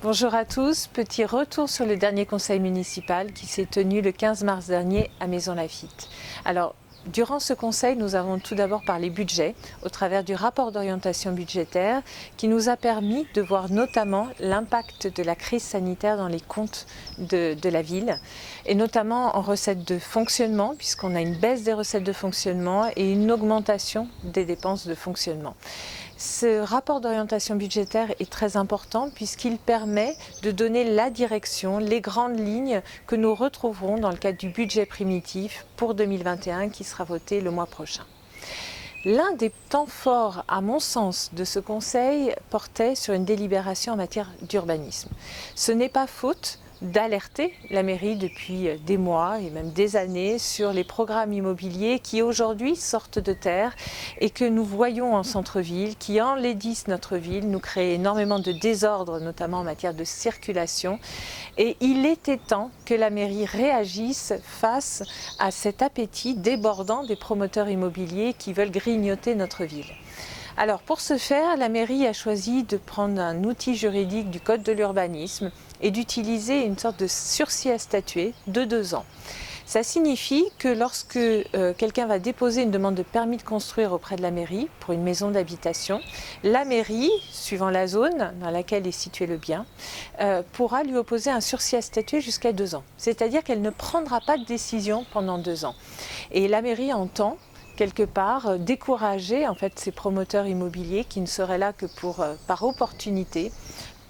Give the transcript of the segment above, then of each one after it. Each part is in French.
Bonjour à tous, petit retour sur le dernier conseil municipal qui s'est tenu le 15 mars dernier à Maisons-Laffitte. Alors, durant ce conseil, nous avons tout d'abord parlé budget au travers du rapport d'orientation budgétaire qui nous a permis de voir notamment l'impact de la crise sanitaire dans les comptes de la ville et notamment en recettes de fonctionnement puisqu'on a une baisse des recettes de fonctionnement et une augmentation des dépenses de fonctionnement. Ce rapport d'orientation budgétaire est très important puisqu'il permet de donner la direction, les grandes lignes que nous retrouverons dans le cadre du budget primitif pour 2021 qui sera voté le mois prochain. L'un des temps forts, à mon sens, de ce conseil portait sur une délibération en matière d'urbanisme. Ce n'est pas faute d'alerter la mairie depuis des mois et même des années sur les programmes immobiliers qui aujourd'hui sortent de terre et que nous voyons en centre-ville, qui enlaidissent notre ville, nous créent énormément de désordre, notamment en matière de circulation. Et il était temps que la mairie réagisse face à cet appétit débordant des promoteurs immobiliers qui veulent grignoter notre ville. Alors pour ce faire, la mairie a choisi de prendre un outil juridique du Code de l'urbanisme et d'utiliser une sorte de sursis à statuer de 2 ans. Ça signifie que lorsque quelqu'un va déposer une demande de permis de construire auprès de la mairie pour une maison d'habitation, la mairie, suivant la zone dans laquelle est situé le bien, pourra lui opposer un sursis à statuer jusqu'à 2 ans. C'est-à-dire qu'elle ne prendra pas de décision pendant 2 ans. Et la mairie entend quelque part décourager en fait ces promoteurs immobiliers qui ne seraient là que par opportunité,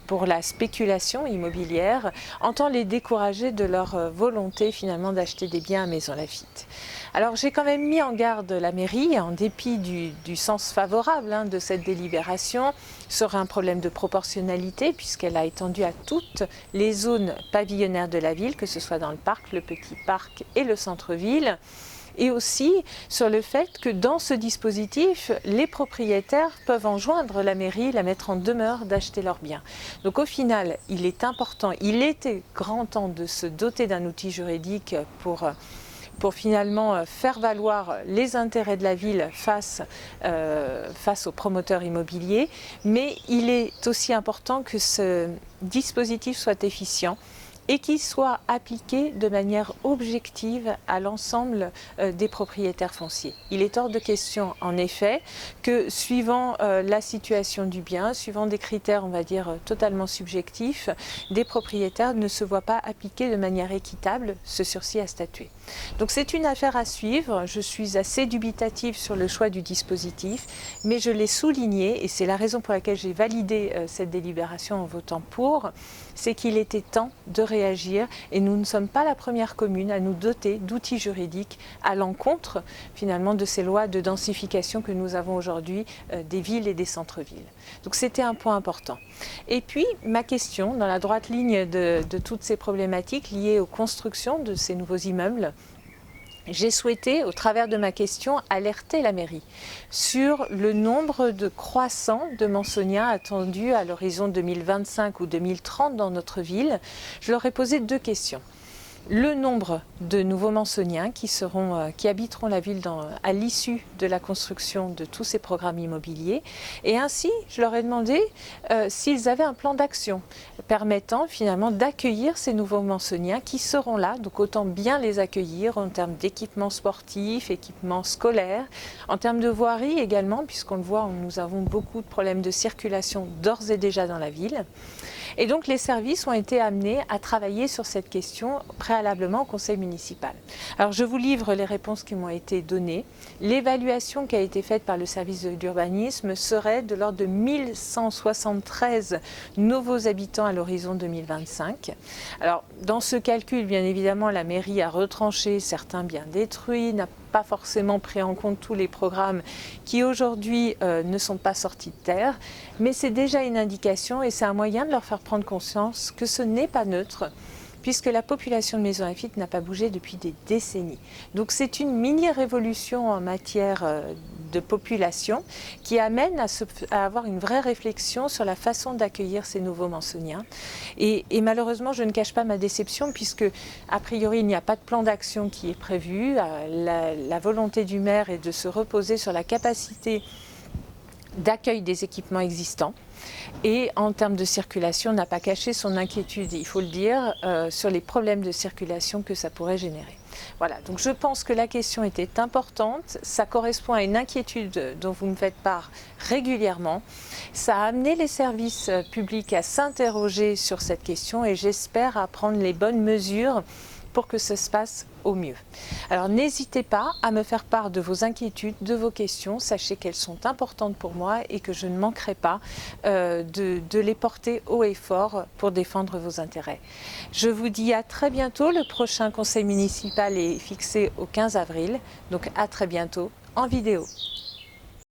pour la spéculation immobilière, entend les décourager de leur volonté finalement d'acheter des biens à Maisons-Laffitte. Alors j'ai quand même mis en garde la mairie, en dépit du sens favorable de cette délibération, sur un problème de proportionnalité puisqu'elle a étendu à toutes les zones pavillonnaires de la ville, que ce soit dans le parc, le petit parc et le centre-ville. Et aussi sur le fait que dans ce dispositif, les propriétaires peuvent enjoindre la mairie, la mettre en demeure d'acheter leurs biens. Donc au final, il est important, il était grand temps de se doter d'un outil juridique pour finalement faire valoir les intérêts de la ville face aux promoteurs immobiliers. Mais il est aussi important que ce dispositif soit efficient et qu'il soit appliqué de manière objective à l'ensemble des propriétaires fonciers. Il est hors de question, en effet, que suivant la situation du bien, suivant des critères, on va dire, totalement subjectifs, des propriétaires ne se voient pas appliquer de manière équitable ce sursis à statuer. Donc c'est une affaire à suivre. Je suis assez dubitative sur le choix du dispositif, mais je l'ai souligné, et c'est la raison pour laquelle j'ai validé cette délibération en votant pour, c'est qu'il était temps de réagir et nous ne sommes pas la première commune à nous doter d'outils juridiques à l'encontre finalement de ces lois de densification que nous avons aujourd'hui des villes et des centres-villes. Donc c'était un point important. Et puis ma question, dans la droite ligne de toutes ces problématiques liées aux constructions de ces nouveaux immeubles, j'ai souhaité, au travers de ma question, alerter la mairie sur le nombre de croissants de Manceauniens attendus à l'horizon 2025 ou 2030 dans notre ville. Je leur ai posé 2 questions. Le nombre de nouveaux Manceauniens qui habiteront la ville à l'issue de la construction de tous ces programmes immobiliers. Et ainsi, je leur ai demandé s'ils avaient un plan d'action permettant finalement d'accueillir ces nouveaux Manceauniens qui seront là. Donc autant bien les accueillir en termes d'équipements sportifs, équipements scolaires, en termes de voirie également, puisqu'on le voit, nous avons beaucoup de problèmes de circulation d'ores et déjà dans la ville. Et donc les services ont été amenés à travailler sur cette question préalablement au conseil municipal. Alors je vous livre les réponses qui m'ont été données. L'évaluation qui a été faite par le service de l'urbanisme serait de l'ordre de 1173 nouveaux habitants à l'horizon 2025. Alors dans ce calcul, bien évidemment, la mairie a retranché certains biens détruits, n'a pas forcément pris en compte tous les programmes qui aujourd'hui ne sont pas sortis de terre, mais c'est déjà une indication et c'est un moyen de leur faire prendre conscience que ce n'est pas neutre, puisque la population de Maisons-Laffitte n'a pas bougé depuis des décennies. Donc c'est une mini-révolution en matière de population qui amène à avoir une vraie réflexion sur la façon d'accueillir ces nouveaux Manceauniens. Et malheureusement, je ne cache pas ma déception puisque, a priori, il n'y a pas de plan d'action qui est prévu. La volonté du maire est de se reposer sur la capacité d'accueil des équipements existants. Et en termes de circulation, n'a pas caché son inquiétude, il faut le dire, sur les problèmes de circulation que ça pourrait générer. Voilà, donc je pense que la question était importante, ça correspond à une inquiétude dont vous me faites part régulièrement. Ça a amené les services publics à s'interroger sur cette question et j'espère à prendre les bonnes mesures pour que ça se passe au mieux. Alors n'hésitez pas à me faire part de vos inquiétudes, de vos questions. Sachez qu'elles sont importantes pour moi et que je ne manquerai pas de les porter haut et fort pour défendre vos intérêts. Je vous dis à très bientôt. Le prochain conseil municipal est fixé au 15 avril. Donc à très bientôt en vidéo.